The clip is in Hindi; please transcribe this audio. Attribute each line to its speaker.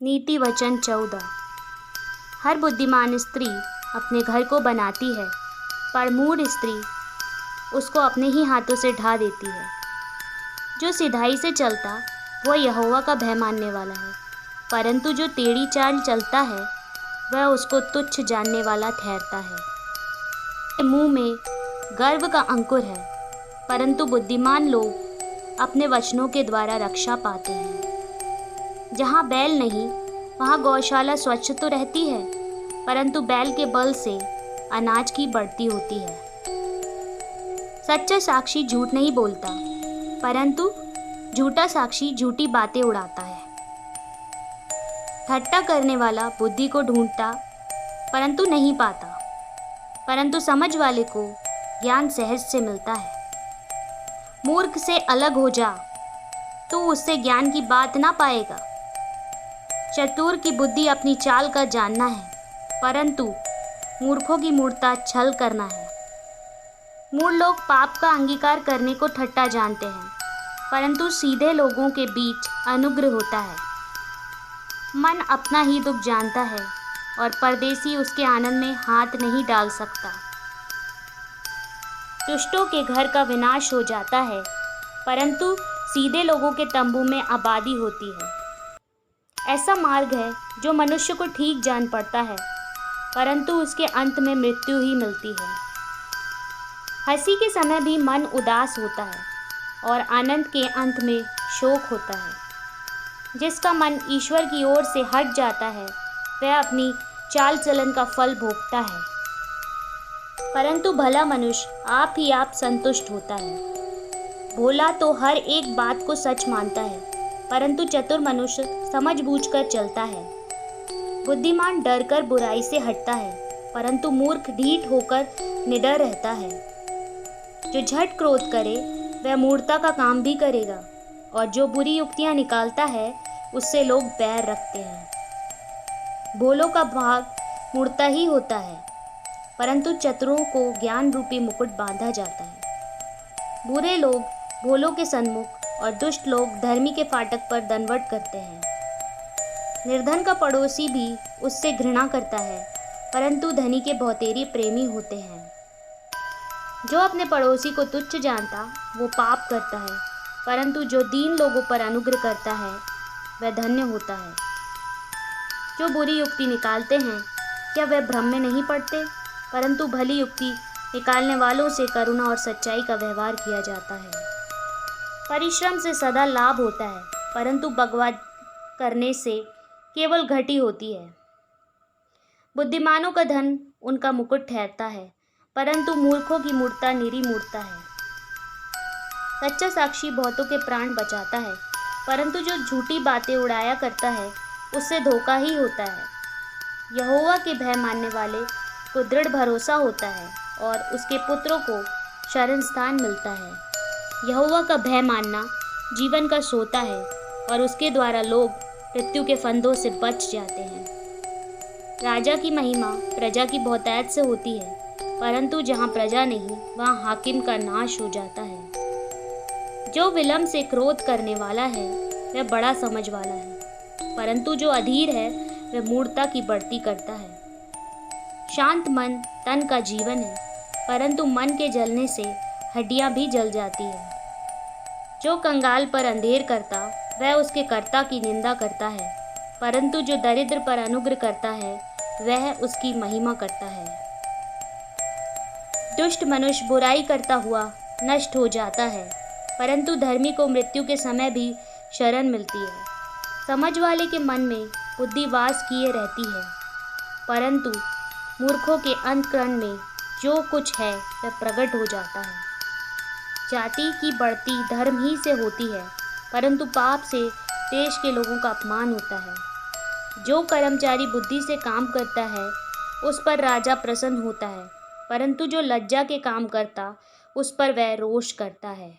Speaker 1: नीति वचन 14। हर बुद्धिमान स्त्री अपने घर को बनाती है, पर मूढ़ स्त्री उसको अपने ही हाथों से ढा देती है। जो सिधाई से चलता वह यहोवा का भय मानने वाला है, परंतु जो टेढ़ी चाल चलता है वह उसको तुच्छ जानने वाला ठहरता है। मुंह में गर्व का अंकुर है, परंतु बुद्धिमान लोग अपने वचनों के द्वारा रक्षा पाते हैं। जहाँ बैल नहीं वहाँ गौशाला स्वच्छ तो रहती है, परंतु बैल के बल से अनाज की बढ़ती होती है। सच्चा साक्षी झूठ नहीं बोलता, परंतु झूठा साक्षी झूठी बातें उड़ाता है। ठट्टा करने वाला बुद्धि को ढूंढता परंतु नहीं पाता, परंतु समझ वाले को ज्ञान सहज से मिलता है। मूर्ख से अलग हो जा, तू उससे ज्ञान की बात ना पाएगा। चतुर की बुद्धि अपनी चाल का जानना है, परंतु मूर्खों की मूर्खता छल करना है। मूढ़ लोग पाप का अंगीकार करने को ठट्टा जानते हैं, परंतु सीधे लोगों के बीच अनुग्रह होता है। मन अपना ही दुख जानता है और परदेसी उसके आनंद में हाथ नहीं डाल सकता। दुष्टों के घर का विनाश हो जाता है, परंतु सीधे लोगों के तंबू में आबादी होती है। ऐसा मार्ग है जो मनुष्य को ठीक जान पड़ता है, परंतु उसके अंत में मृत्यु ही मिलती है। हंसी के समय भी मन उदास होता है और आनंद के अंत में शोक होता है। जिसका मन ईश्वर की ओर से हट जाता है वह अपनी चाल चलन का फल भोगता है, परंतु भला मनुष्य आप ही आप संतुष्ट होता है। भोला तो हर एक बात को सच मानता है, परंतु चतुर मनुष्य समझबूझकर चलता है। बुद्धिमान डरकर बुराई से हटता है, परंतु मूर्ख ढीठ होकर निडर रहता है। जो झट क्रोध करे वह मूर्खता का काम भी करेगा, और जो बुरी युक्तियां निकालता है उससे लोग बैर रखते हैं। भोलों का भाग मूर्खता ही होता है, परंतु चतुरों को ज्ञान रूपी मुकुट बांधा जाता है। बुरे लोग भोलों के सन्मुख और दुष्ट लोग धर्मी के फाटक पर दंडवत करते हैं। निर्धन का पड़ोसी भी उससे घृणा करता है, परंतु धनी के बहुतेरे प्रेमी होते हैं। जो अपने पड़ोसी को तुच्छ जानता वो पाप करता है, परंतु जो दीन लोगों पर अनुग्रह करता है वह धन्य होता है। जो बुरी युक्ति निकालते हैं क्या वह भ्रम में नहीं पड़ते, परंतु भली युक्ति निकालने वालों से करुणा और सच्चाई का व्यवहार किया जाता है। परिश्रम से सदा लाभ होता है, परंतु बकवाद करने से केवल घटी होती है। बुद्धिमानों का धन उनका मुकुट ठहरता है, परंतु मूर्खों की मूर्खता निरी मूर्खता है। सच्चा साक्षी बहुतों के प्राण बचाता है, परंतु जो झूठी बातें उड़ाया करता है उससे धोखा ही होता है। यहोवा के भय मानने वाले को दृढ़ भरोसा होता है और उसके पुत्रों को शरण स्थान मिलता है। यहोवा का भय मानना जीवन का सोता है और उसके द्वारा लोग मृत्यु के फंदों से बच जाते हैं। राजा की महिमा प्रजा की बहुतायत से होती है, परंतु जहाँ प्रजा नहीं वहाँ हाकिम का नाश हो जाता है। जो विलंब से क्रोध करने वाला है वह बड़ा समझ वाला है, परंतु जो अधीर है वह मूर्खता की बढ़ती करता है। शांत मन तन का जीवन है, परंतु मन के जलने से हड्डियां भी जल जाती है। जो कंगाल पर अंधेर करता वह उसके कर्ता की निंदा करता है, परंतु जो दरिद्र पर अनुग्रह करता है वह उसकी महिमा करता है। दुष्ट मनुष्य बुराई करता हुआ नष्ट हो जाता है, परंतु धर्मी को मृत्यु के समय भी शरण मिलती है। समझ वाले के मन में बुद्धि वास किए रहती है, परंतु मूर्खों के अंतःकरण में जो कुछ है वह प्रकट हो जाता है। जाति की बढ़ती धर्म ही से होती है, परंतु पाप से देश के लोगों का अपमान होता है। जो कर्मचारी बुद्धि से काम करता है उस पर राजा प्रसन्न होता है, परंतु जो लज्जा के काम करता उस पर वह रोष करता है।